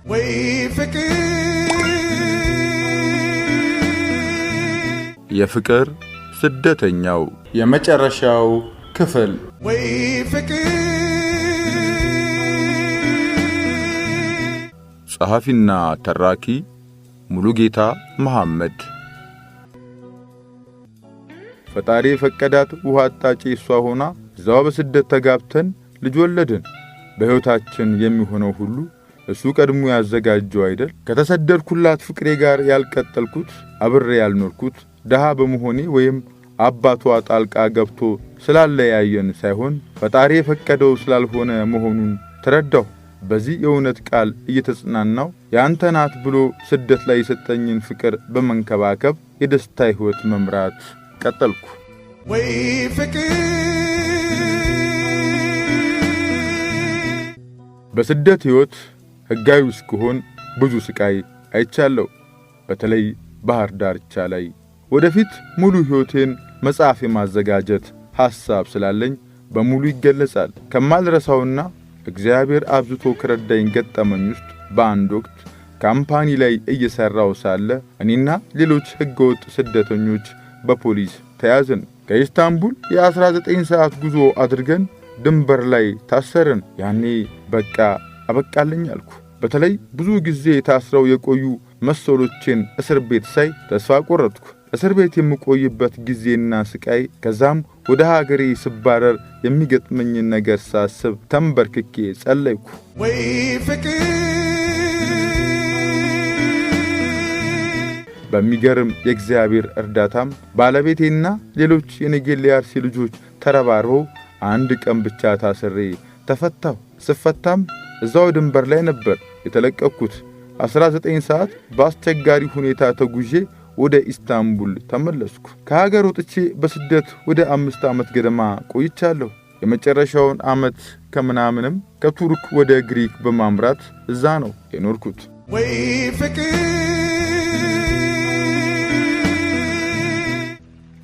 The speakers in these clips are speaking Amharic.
ወይ ፍቅር የፍቅር ስደተኛው የመጨረሻው ክፍል ወይ ፍቅር ጸሐፊና ተራኪ ሙሉጌታ መሐመድ። ፈጣሪ ፈቀዳት ውሃ አጣጪ እሷ ሆና እዛው በስደት ተጋብተን ልጅ ወለድን። በሕይወታችን የሚሆነው ሁሉ እሱ ቀድሞ ያዘጋጀው አይደል? ከተሰደድኩላት ፍቅሬ ጋር ያልቀጠልኩት አብሬ ያልኖርኩት ደሃ በመሆኔ ወይም አባቷ ጣልቃ ገብቶ ስላለያየን ሳይሆን ፈጣሪ የፈቀደው ስላልሆነ መሆኑን ተረዳሁ። በዚህ የእውነት ቃል እየተጽናናው ያንተ ናት ብሎ ስደት ላይ የሰጠኝን ፍቅር በመንከባከብ የደስታ ሕይወት መምራት ቀጠልኩ። ወይ ፍቅር በስደት ሕይወት ሕጋዊ እስክሆን ብዙ ስቃይ አይቻለሁ። በተለይ ባህር ዳርቻ ላይ ወደፊት ሙሉ ሕይወቴን መጽሐፍ የማዘጋጀት ሐሳብ ስላለኝ በሙሉ ይገለጻል። ከማልረሳውና እግዚአብሔር አብዝቶ ከረዳኝ ገጠመኝ ውስጥ በአንድ ወቅት ካምፓኒ ላይ እየሰራው ሳለ እኔና ሌሎች ሕገወጥ ስደተኞች በፖሊስ ተያዝን። ከኢስታንቡል የ19 ሰዓት ጉዞ አድርገን ድንበር ላይ ታሰርን። ያኔ በቃ አበቃልኝ አልኩ። በተለይ ብዙ ጊዜ ታስረው የቆዩ መሰሎቼን እስር ቤት ሳይ ተስፋ ቆረጥኩ። እስር ቤት የምቆይበት ጊዜና ስቃይ፣ ከዛም ወደ ሀገሬ ስባረር የሚገጥመኝን ነገር ሳስብ ተንበርክኬ ጸለይኩ። ወይ ፍቅር በሚገርም የእግዚአብሔር እርዳታም ባለቤቴና ሌሎች የነጌሌ አርሲ ልጆች ተረባርበው አንድ ቀን ብቻ ታስሬ ተፈታሁ። ስፈታም እዛው ድንበር ላይ ነበር የተለቀቅኩት። 19 ሰዓት በአስቸጋሪ ሁኔታ ተጉዤ ወደ ኢስታንቡል ተመለስኩ። ከሀገር ወጥቼ በስደት ወደ 5 ዓመት ገደማ ቆይቻለሁ። የመጨረሻውን ዓመት ከምናምንም ከቱርክ ወደ ግሪክ በማምራት እዛ ነው የኖርኩት። ወይ ፍቅር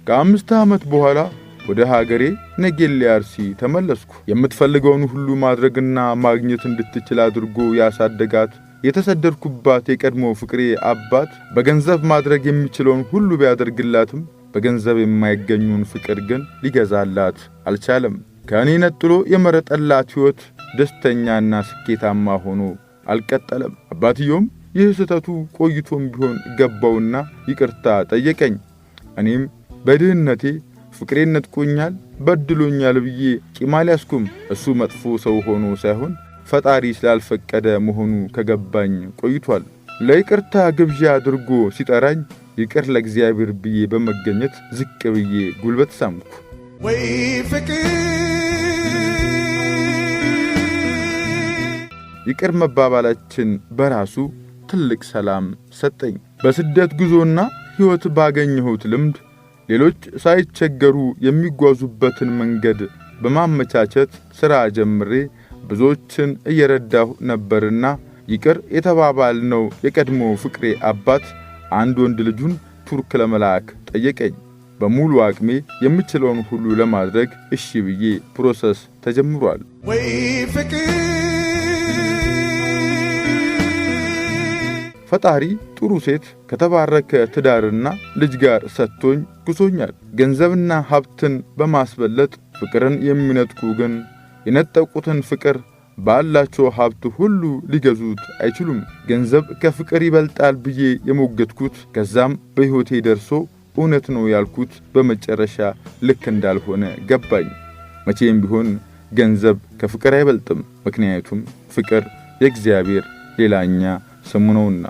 ከ5 ዓመት በኋላ ወደ ሀገሬ ነጌሌ አርሲ ተመለስኩ። የምትፈልገውን ሁሉ ማድረግና ማግኘት እንድትችል አድርጎ ያሳደጋት የተሰደድኩባት የቀድሞ ፍቅሬ አባት በገንዘብ ማድረግ የሚችለውን ሁሉ ቢያደርግላትም በገንዘብ የማይገኙን ፍቅር ግን ሊገዛላት አልቻለም። ከእኔ ነጥሎ የመረጠላት ሕይወት ደስተኛና ስኬታማ ሆኖ አልቀጠለም። አባትዮም ይህ ስህተቱ ቆይቶም ቢሆን ገባውና ይቅርታ ጠየቀኝ። እኔም በድህነቴ ፍቅሬን ነጥቆኛል፣ በድሎኛል ብዬ ቂም አልያዝኩም። እሱ መጥፎ ሰው ሆኖ ሳይሆን ፈጣሪ ስላልፈቀደ መሆኑ ከገባኝ ቆይቷል። ለይቅርታ ግብዣ አድርጎ ሲጠራኝ ይቅር ለእግዚአብሔር ብዬ በመገኘት ዝቅ ብዬ ጉልበት ሳምኩ። ወይ ፍቅር ይቅር መባባላችን በራሱ ትልቅ ሰላም ሰጠኝ። በስደት ጉዞና ሕይወት ባገኘሁት ልምድ ሌሎች ሳይቸገሩ የሚጓዙበትን መንገድ በማመቻቸት ሥራ ጀምሬ ብዙዎችን እየረዳሁ ነበርና ይቅር የተባባልነው የቀድሞ ፍቅሬ አባት አንድ ወንድ ልጁን ቱርክ ለመላክ ጠየቀኝ። በሙሉ አቅሜ የምችለውን ሁሉ ለማድረግ እሺ ብዬ ፕሮሰስ ተጀምሯል። ወይ ፍቅር ፈጣሪ ጥሩ ሴት ከተባረከ ትዳርና ልጅ ጋር ሰጥቶኝ ጉዞኛል። ገንዘብና ሀብትን በማስበለጥ ፍቅርን የሚነጥቁ ግን የነጠቁትን ፍቅር ባላቸው ሀብት ሁሉ ሊገዙት አይችሉም። ገንዘብ ከፍቅር ይበልጣል ብዬ የሞገትኩት ከዛም በሕይወቴ ደርሶ እውነት ነው ያልኩት በመጨረሻ ልክ እንዳልሆነ ገባኝ። መቼም ቢሆን ገንዘብ ከፍቅር አይበልጥም። ምክንያቱም ፍቅር የእግዚአብሔር ሌላኛ ስሙ ነውና።